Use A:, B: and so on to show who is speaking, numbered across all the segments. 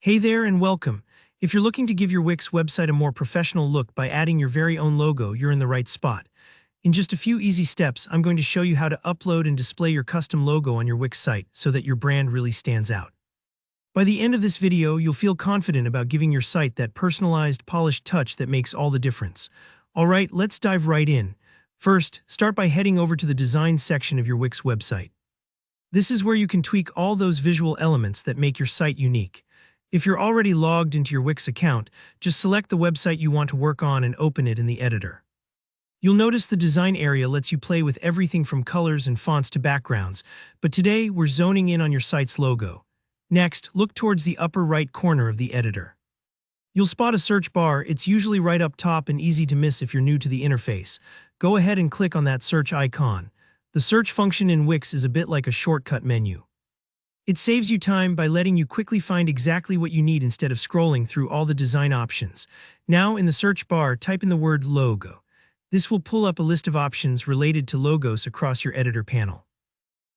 A: Hey there and welcome. If you're looking to give your Wix website a more professional look by adding your very own logo, you're in the right spot. In just a few easy steps, I'm going to show you how to upload and display your custom logo on your Wix site so that your brand really stands out. By the end of this video, you'll feel confident about giving your site that personalized, polished touch that makes all the difference. Alright, let's dive right in. First, start by heading over to the design section of your Wix website. This is where you can tweak all those visual elements that make your site unique. If you're already logged into your Wix account, just select the website you want to work on and open it in the editor. You'll notice the design area lets you play with everything from colors and fonts to backgrounds, but today we're zoning in on your site's logo. Next, look towards the upper right corner of the editor. You'll spot a search bar. It's usually right up top and easy to miss if you're new to the interface. Go ahead and click on that search icon. The search function in Wix is a bit like a shortcut menu. It saves you time by letting you quickly find exactly what you need instead of scrolling through all the design options. Now, in the search bar, type in the word logo. This will pull up a list of options related to logos across your editor panel.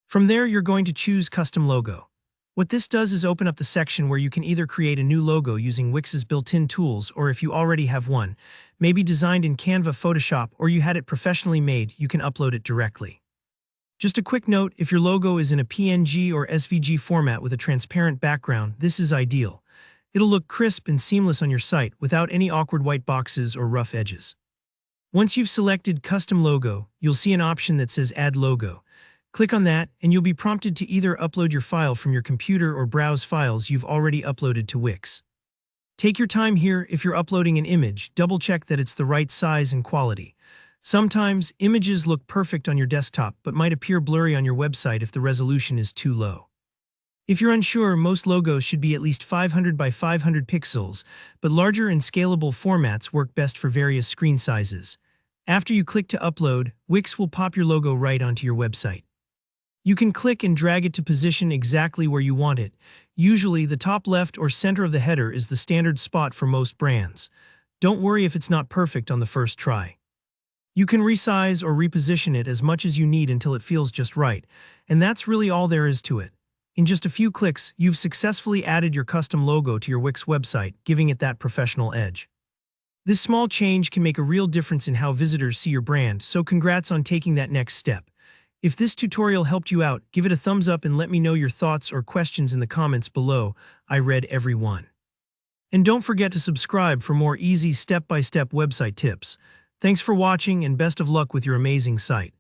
A: From there, you're going to choose Custom Logo. What this does is open up the section where you can either create a new logo using Wix's built-in tools, or if you already have one, maybe designed in Canva, Photoshop, or you had it professionally made, you can upload it directly. Just a quick note, if your logo is in a PNG or SVG format with a transparent background, this is ideal. It'll look crisp and seamless on your site without any awkward white boxes or rough edges. Once you've selected Custom Logo, you'll see an option that says Add Logo. Click on that, and you'll be prompted to either upload your file from your computer or browse files you've already uploaded to Wix. Take your time here. If you're uploading an image, double-check that it's the right size and quality. Sometimes, images look perfect on your desktop but might appear blurry on your website if the resolution is too low. If you're unsure, most logos should be at least 500 by 500 pixels, but larger and scalable formats work best for various screen sizes. After you click to upload, Wix will pop your logo right onto your website. You can click and drag it to position exactly where you want it. Usually, the top left or center of the header is the standard spot for most brands. Don't worry if it's not perfect on the first try. You can resize or reposition it as much as you need until it feels just right, and that's really all there is to it. In just a few clicks, you've successfully added your custom logo to your Wix website, giving it that professional edge. This small change can make a real difference in how visitors see your brand, so congrats on taking that next step. If this tutorial helped you out, give it a thumbs up and let me know your thoughts or questions in the comments below. I read every one. And don't forget to subscribe for more easy step-by-step website tips. Thanks for watching and best of luck with your amazing site.